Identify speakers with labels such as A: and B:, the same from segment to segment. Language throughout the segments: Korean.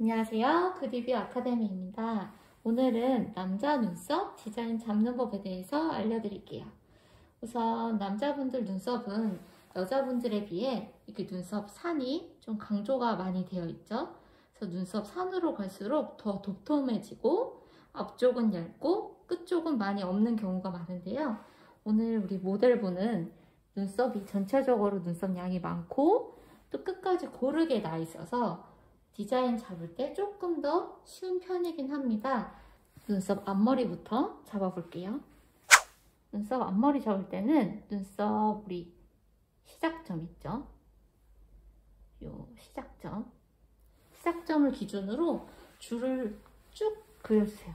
A: 안녕하세요. 그리뷰 아카데미입니다. 오늘은 남자 눈썹 디자인 잡는 법에 대해서 알려드릴게요. 우선 남자분들 눈썹은 여자분들에 비해 이렇게 눈썹 산이 좀 강조가 많이 되어 있죠. 그래서 눈썹 산으로 갈수록 더 도톰해지고 앞쪽은 얇고 끝쪽은 많이 없는 경우가 많은데요. 오늘 우리 모델분은 눈썹이 전체적으로 눈썹 양이 많고 또 끝까지 고르게 나 있어서 디자인 잡을 때 조금 더 쉬운 편이긴 합니다. 눈썹 앞머리부터 잡아볼게요. 눈썹 앞머리 잡을 때는 눈썹 우리 시작점 있죠? 요 시작점을 기준으로 줄을 쭉 그려주세요.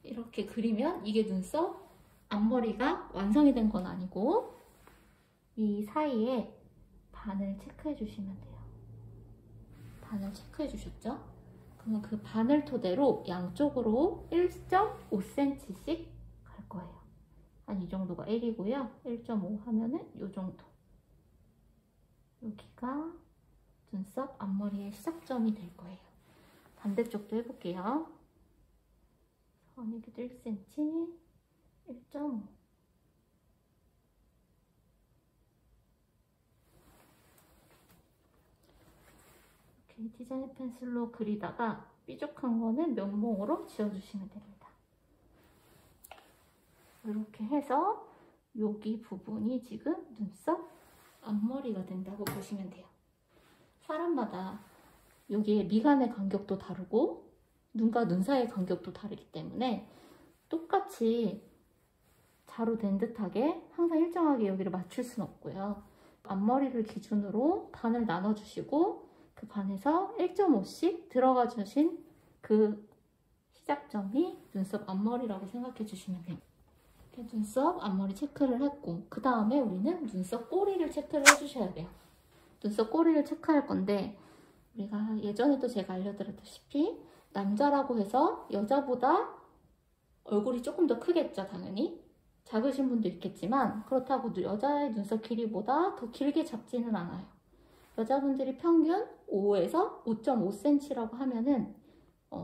A: 이렇게 그리면 이게 눈썹 앞머리가 완성이 된 건 아니고 이 사이에 반을 체크해 주시면 돼요. 반을 체크해 주셨죠? 그러면 그 반을 토대로 양쪽으로 1.5cm씩 갈 거예요. 한 이 정도가 1이고요. 1.5 하면은 이 정도. 여기가 눈썹 앞머리의 시작점이 될 거예요. 반대쪽도 해볼게요. 여기도 1cm, 1.5. 이렇게 디자인 펜슬로 그리다가 삐죽한 거는 면봉으로 지워주시면 됩니다. 이렇게 해서 여기 부분이 지금 눈썹 앞머리가 된다고 보시면 돼요. 사람마다 여기에 미간의 간격도 다르고 눈과 눈 사이의 간격도 다르기 때문에 똑같이 자로 된 듯하게 항상 일정하게 여기를 맞출 수는 없고요. 앞머리를 기준으로 반을 나눠주시고 그 반에서 1.5씩 들어가 주신 그 시작점이 눈썹 앞머리라고 생각해 주시면 돼요. 이렇게 눈썹 앞머리 체크를 했고 그 다음에 우리는 눈썹 꼬리를 체크를 해주셔야 돼요. 눈썹 꼬리를 체크할 건데 우리가 예전에도 제가 알려드렸다시피 남자라고 해서 여자보다 얼굴이 조금 더 크겠죠, 당연히. 작으신 분도 있겠지만 그렇다고 여자의 눈썹 길이보다 더 길게 잡지는 않아요. 여자분들이 평균 5에서 5.5cm라고 하면은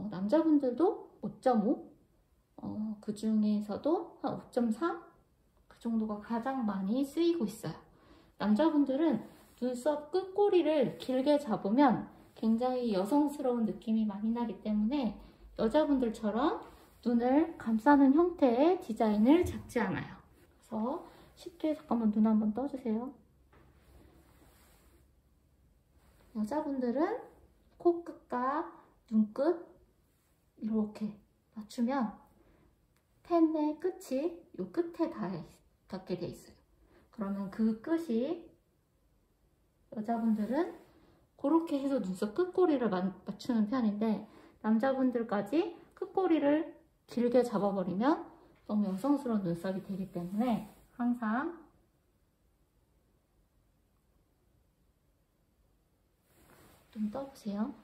A: 남자분들도 5.5, 그 중에서도 한 5.3 그 정도가 가장 많이 쓰이고 있어요. 남자분들은 눈썹 끝꼬리를 길게 잡으면 굉장히 여성스러운 느낌이 많이 나기 때문에 여자분들처럼 눈을 감싸는 형태의 디자인을 잡지 않아요. 그래서 쉽게 잠깐만 눈 한번 떠주세요. 여자분들은 코끝과 눈끝 이렇게 맞추면 펜의 끝이 이 끝에 닿게 돼 있어요. 그러면 그 끝이 여자분들은 그렇게 해서 눈썹 끝꼬리를 맞추는 편인데 남자분들까지 끝꼬리를 길게 잡아버리면 너무 여성스러운 눈썹이 되기 때문에 항상 눈 떠보세요.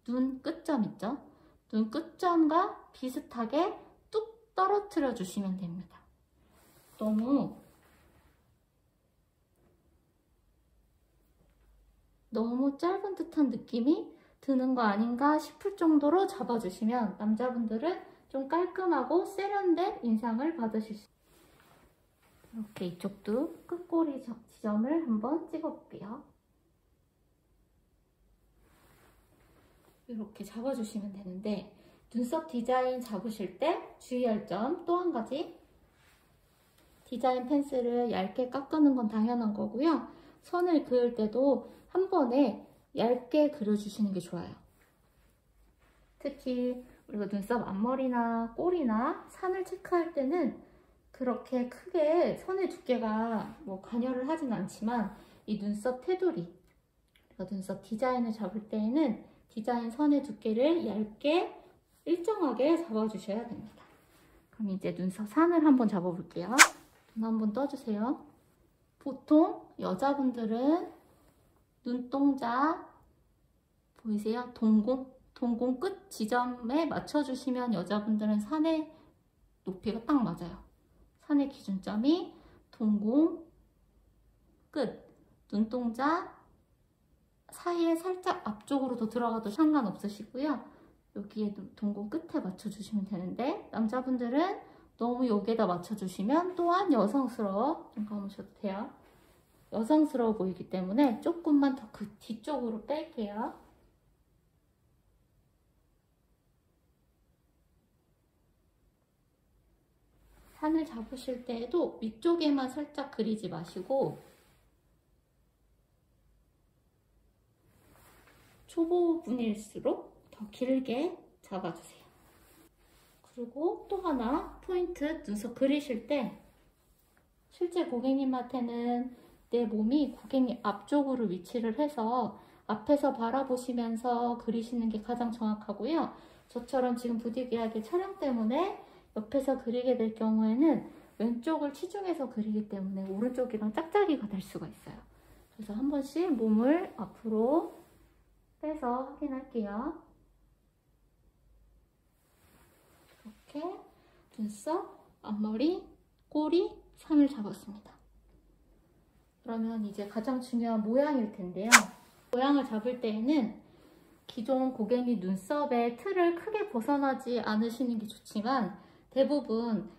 A: 눈 끝점 있죠? 눈 끝점과 비슷하게 뚝 떨어뜨려 주시면 됩니다. 너무 짧은 듯한 느낌이 드는 거 아닌가 싶을 정도로 잡아주시면 남자분들은 좀 깔끔하고 세련된 인상을 받으실 수 있어요. 이렇게 이쪽도 끝꼬리 지점을 한번 찍어볼게요. 이렇게 잡아주시면 되는데 눈썹 디자인 잡으실 때 주의할 점 또 한 가지, 디자인 펜슬을 얇게 깎는 건 당연한 거고요. 선을 그을 때도 한 번에 얇게 그려주시는 게 좋아요. 특히 우리가 눈썹 앞머리나 꼬리나 산을 체크할 때는 그렇게 크게 선의 두께가 관여를 하진 않지만 이 눈썹 테두리, 우리가 눈썹 디자인을 잡을 때에는 디자인 선의 두께를 얇게 일정하게 잡아주셔야 됩니다. 그럼 이제 눈썹 산을 한번 잡아볼게요. 눈 한번 떠주세요. 보통 여자분들은 눈동자 보이세요? 동공 끝 지점에 맞춰주시면 여자분들은 산의 높이가 딱 맞아요. 산의 기준점이 동공 끝, 눈동자 사이에 살짝 앞쪽으로 더 들어가도 상관없으시고요. 여기에 동공 끝에 맞춰주시면 되는데, 남자분들은 너무 여기에다 맞춰주시면 또한 여성스러워, 좀 감으셔도 돼요. 여성스러워 보이기 때문에 조금만 더 그 뒤쪽으로 뺄게요. 산을 잡으실 때에도 위쪽에만 살짝 그리지 마시고 초보분일수록 더 길게 잡아주세요. 그리고 또 하나 포인트, 눈썹 그리실 때 실제 고객님한테는 내 몸이 고객님 앞쪽으로 위치를 해서 앞에서 바라보시면서 그리시는 게 가장 정확하고요. 저처럼 지금 부득이하게 촬영 때문에 옆에서 그리게 될 경우에는 왼쪽을 치중해서 그리기 때문에 오른쪽이랑 짝짝이가 될 수가 있어요. 그래서 한 번씩 몸을 앞으로 빼서 확인할게요. 이렇게 눈썹, 앞머리, 꼬리, 산을 잡았습니다. 그러면 이제 가장 중요한 모양일 텐데요. 모양을 잡을 때에는 기존 고객님 눈썹의 틀을 크게 벗어나지 않으시는 게 좋지만 대부분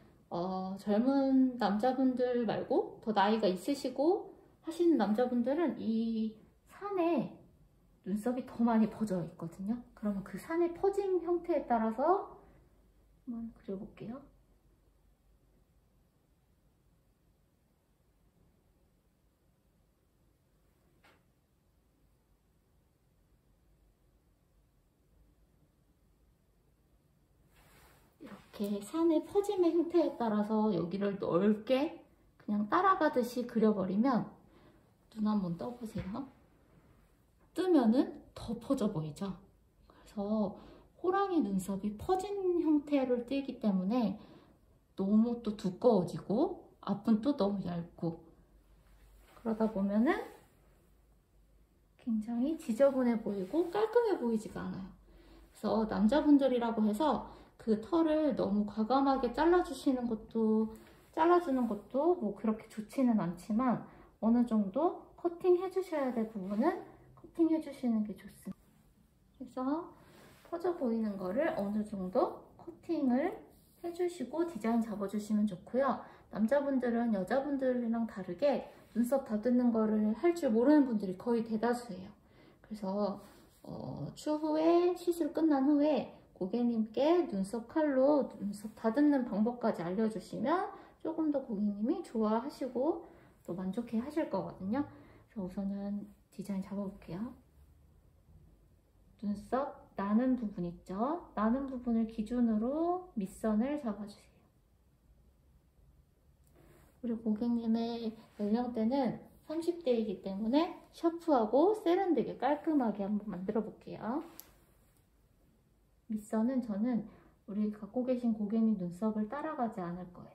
A: 젊은 남자분들 말고 더 나이가 있으시고 하시는 남자분들은 이 산에 눈썹이 더 많이 퍼져 있거든요. 그러면 그 산의 퍼짐 형태에 따라서 한번 그려볼게요. 이렇게 산의 퍼짐의 형태에 따라서 여기를 넓게 그냥 따라가듯이 그려버리면 눈 한번 떠보세요. 뜨면은 더 퍼져 보이죠? 그래서 호랑이 눈썹이 퍼진 형태를 띠기 때문에 너무 또 두꺼워지고 앞은 또 너무 얇고 그러다 보면은 굉장히 지저분해 보이고 깔끔해 보이지가 않아요. 그래서 남자분들이라고 해서 그 털을 너무 과감하게 잘라주는 것도 뭐 그렇게 좋지는 않지만 어느 정도 커팅 해주셔야 될 부분은 커팅 해주시는 게 좋습니다. 그래서 퍼져 보이는 거를 어느 정도 커팅을 해주시고 디자인 잡아주시면 좋고요. 남자분들은 여자분들이랑 다르게 눈썹 다듬는 거를 할 줄 모르는 분들이 거의 대다수예요. 그래서 추후에 시술 끝난 후에 고객님께 눈썹 칼로 눈썹 다듬는 방법까지 알려주시면 조금 더 고객님이 좋아하시고 또 만족해 하실 거거든요. 그래서 우선은 디자인 잡아볼게요. 눈썹 나는 부분 있죠? 나는 부분을 기준으로 밑선을 잡아주세요. 우리 고객님의 연령대는 30대이기 때문에 샤프하고 세련되게 깔끔하게 한번 만들어 볼게요. 밑선은 저는 우리 갖고 계신 고객님 눈썹을 따라가지 않을 거예요.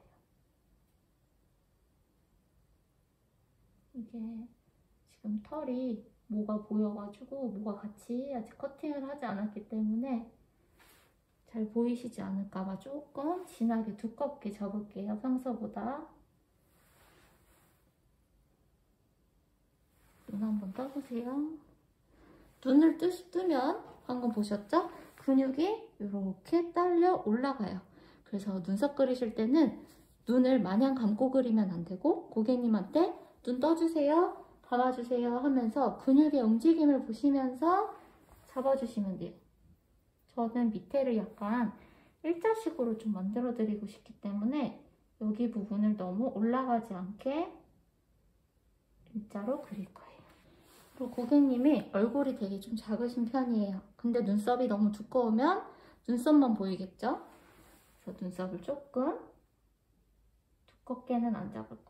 A: 이게 지금 털이 뭐가 보여가지고 뭐가 같이 아직 커팅을 하지 않았기 때문에 잘 보이시지 않을까봐 조금 진하게 두껍게 잡을게요. 평소보다. 눈 한번 떠보세요. 눈을 뜨면 방금 보셨죠? 근육이 이렇게 딸려 올라가요. 그래서 눈썹 그리실 때는 눈을 마냥 감고 그리면 안 되고 고객님한테 눈 떠주세요, 감아주세요 하면서 근육의 움직임을 보시면서 잡아주시면 돼요. 저는 밑에를 약간 일자식으로 좀 만들어 드리고 싶기 때문에 여기 부분을 너무 올라가지 않게 일자로 그릴 거예요. 그리고 고객님이 얼굴이 되게 좀 작으신 편이에요. 근데 눈썹이 너무 두꺼우면 눈썹만 보이겠죠? 그래서 눈썹을 조금 두껍게는 안 잡을 거예요.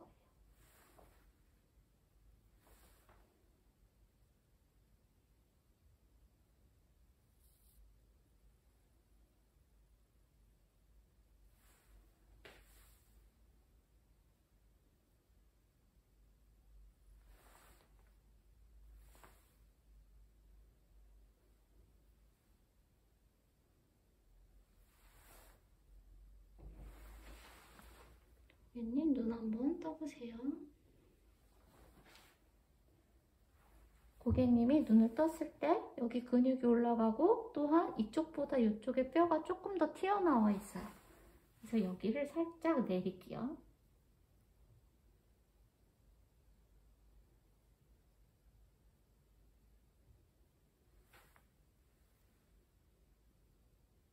A: 한번 떠보세요. 고객님이 눈을 떴을 때 여기 근육이 올라가고 또한 이쪽보다 이쪽에 뼈가 조금 더 튀어나와 있어요. 그래서 여기를 살짝 내릴게요.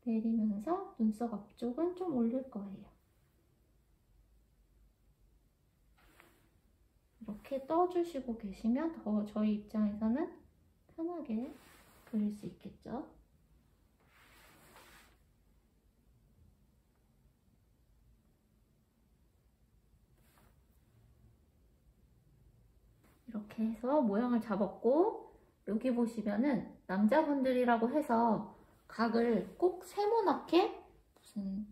A: 내리면서 눈썹 앞쪽은 좀 올릴 거예요. 이렇게 떠주시고 계시면 더 저희 입장에서는 편하게 그릴 수 있겠죠. 이렇게 해서 모양을 잡았고, 여기 보시면은 남자분들이라고 해서 각을 꼭 세모나게 무슨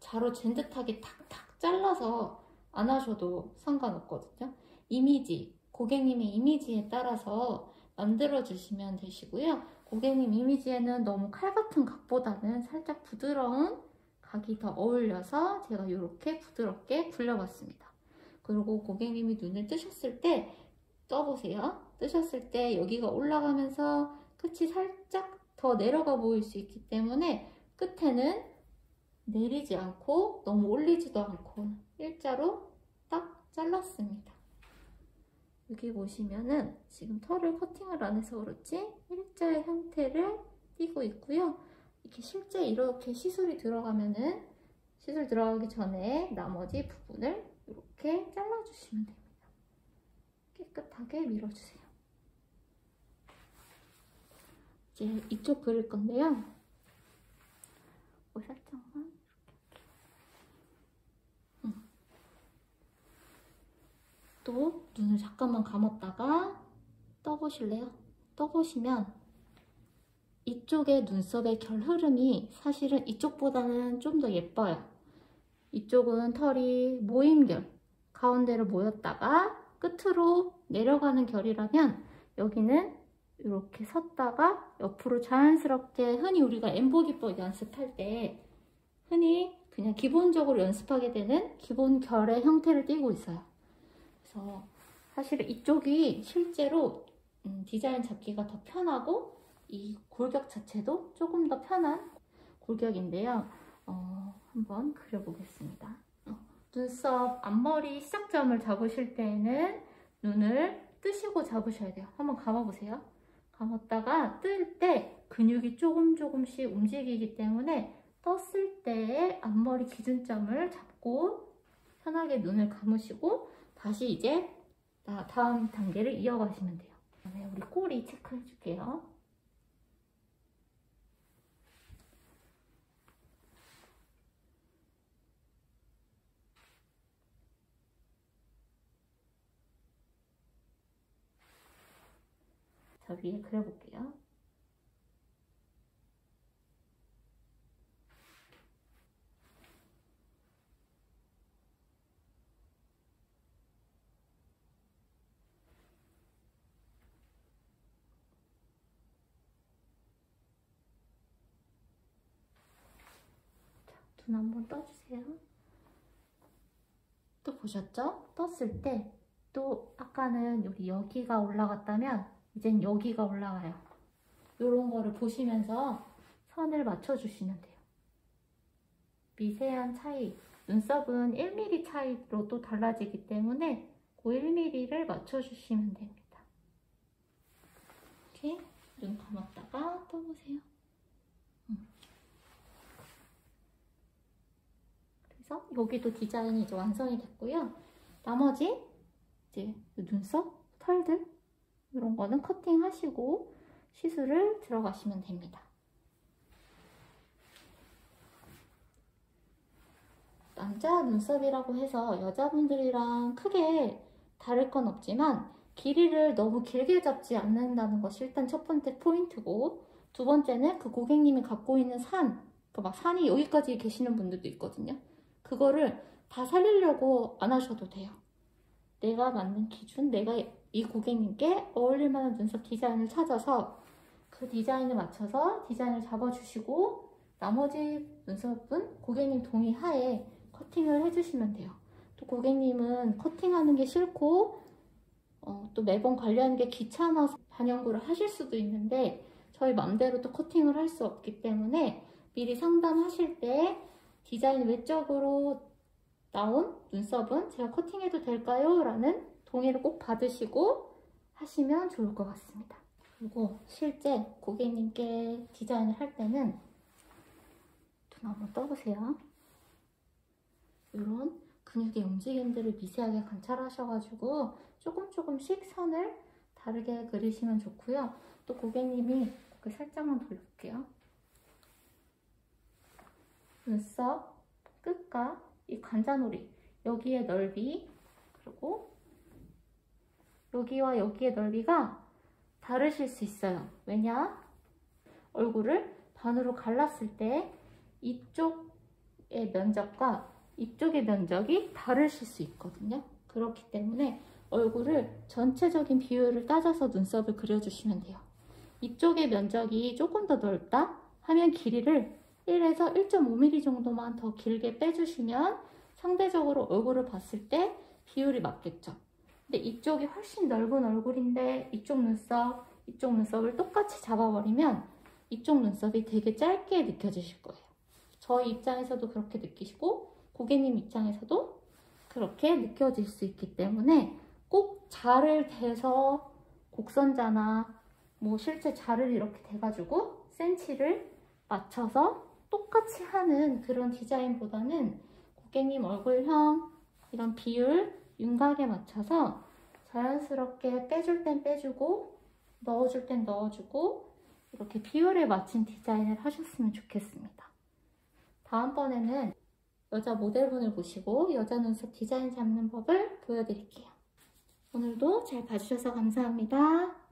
A: 자로 잰 듯하게 탁탁 잘라서 안 하셔도 상관없거든요. 이미지, 고객님의 이미지에 따라서 만들어 주시면 되시고요. 고객님 이미지에는 너무 칼 같은 각보다는 살짝 부드러운 각이 더 어울려서 제가 이렇게 부드럽게 굴려봤습니다. 그리고 고객님이 눈을 뜨셨을 때 떠보세요. 뜨셨을 때 여기가 올라가면서 끝이 살짝 더 내려가 보일 수 있기 때문에 끝에는 내리지 않고 너무 올리지도 않고 일자로 딱 잘랐습니다. 여기 보시면은 지금 털을 커팅을 안 해서 그렇지 일자의 형태를 띄고 있고요. 이렇게 실제 이렇게 시술이 들어가면은 시술 들어가기 전에 나머지 부분을 이렇게 잘라주시면 됩니다. 깨끗하게 밀어주세요. 이제 이쪽 그릴 건데요. 살짝만 이렇게. 또 눈을 잠깐만 감았다가 떠보실래요? 떠보시면 이쪽의 눈썹의 결 흐름이 사실은 이쪽보다는 좀 더 예뻐요. 이쪽은 털이 모임결, 가운데로 모였다가 끝으로 내려가는 결이라면 여기는 이렇게 섰다가 옆으로 자연스럽게 흔히 우리가 엠보기법 연습할 때 흔히 그냥 기본적으로 연습하게 되는 기본 결의 형태를 띠고 있어요. 그래서 사실 이쪽이 실제로 디자인 잡기가 더 편하고 이 골격 자체도 조금 더 편한 골격인데요. 한번 그려보겠습니다. 눈썹 앞머리 시작점을 잡으실 때에는 눈을 뜨시고 잡으셔야 돼요. 한번 감아보세요. 감았다가 뜰 때 근육이 조금씩 움직이기 때문에 떴을 때의 앞머리 기준점을 잡고 편하게 눈을 감으시고 다시 이제 다음 단계를 이어가시면 돼요. 그다음에 우리 꼬리 체크해 줄게요. 자, 위에 그려볼게요. 눈 한번 떠주세요. 또 보셨죠? 떴을 때 또 아까는 여기가 올라갔다면 이젠 여기가 올라와요. 이런 거를 보시면서 선을 맞춰주시면 돼요. 미세한 차이, 눈썹은 1mm 차이로 또 달라지기 때문에 그 1mm를 맞춰주시면 됩니다. 이렇게 눈 감았다가 떠보세요. 그래서 여기도 디자인이 이제 완성이 됐고요. 나머지 이제 눈썹, 털들 이런 거는 커팅하시고 시술을 들어가시면 됩니다. 남자 눈썹이라고 해서 여자분들이랑 크게 다를 건 없지만 길이를 너무 길게 잡지 않는다는 것이 일단 첫 번째 포인트고, 두 번째는 그 고객님이 갖고 있는 막 산이 여기까지 계시는 분들도 있거든요. 그거를 다 살리려고 안 하셔도 돼요. 내가 맞는 기준, 내가 이 고객님께 어울릴 만한 눈썹 디자인을 찾아서 그 디자인에 맞춰서 디자인을 잡아주시고 나머지 눈썹은 고객님 동의하에 커팅을 해주시면 돼요. 또 고객님은 커팅하는 게 싫고 또 매번 관리하는 게 귀찮아서 반영구를 하실 수도 있는데 저희 맘대로 또 커팅을 할 수 없기 때문에 미리 상담하실 때 디자인 외적으로 나온 눈썹은 제가 커팅해도 될까요? 라는 동의를 꼭 받으시고 하시면 좋을 것 같습니다. 그리고 실제 고객님께 디자인을 할 때는 눈 한번 떠보세요. 이런 근육의 움직임들을 미세하게 관찰하셔가지고 조금씩 선을 다르게 그리시면 좋고요. 또 고객님이 고개 살짝만 돌려볼게요. 눈썹 끝과 이 관자놀이, 여기의 넓이, 그리고 여기와 여기의 넓이가 다르실 수 있어요. 왜냐? 얼굴을 반으로 갈랐을 때 이쪽의 면적과 이쪽의 면적이 다르실 수 있거든요. 그렇기 때문에 얼굴을 전체적인 비율을 따져서 눈썹을 그려주시면 돼요. 이쪽의 면적이 조금 더 넓다 하면 길이를 1에서 1.5mm 정도만 더 길게 빼주시면 상대적으로 얼굴을 봤을 때 비율이 맞겠죠. 근데 이쪽이 훨씬 넓은 얼굴인데 이쪽 눈썹을 똑같이 잡아버리면 이쪽 눈썹이 되게 짧게 느껴지실 거예요. 저희 입장에서도 그렇게 느끼시고 고객님 입장에서도 그렇게 느껴질 수 있기 때문에 꼭 자를 대서 곡선자나 뭐 실제 자를 이렇게 대가지고 센치를 맞춰서 똑같이 하는 그런 디자인보다는 고객님 얼굴형 이런 비율, 윤곽에 맞춰서 자연스럽게 빼줄 땐 빼주고 넣어줄 땐 넣어주고 이렇게 비율에 맞춘 디자인을 하셨으면 좋겠습니다. 다음번에는 여자 모델분을 모시고 여자 눈썹 디자인 잡는 법을 보여드릴게요. 오늘도 잘 봐주셔서 감사합니다.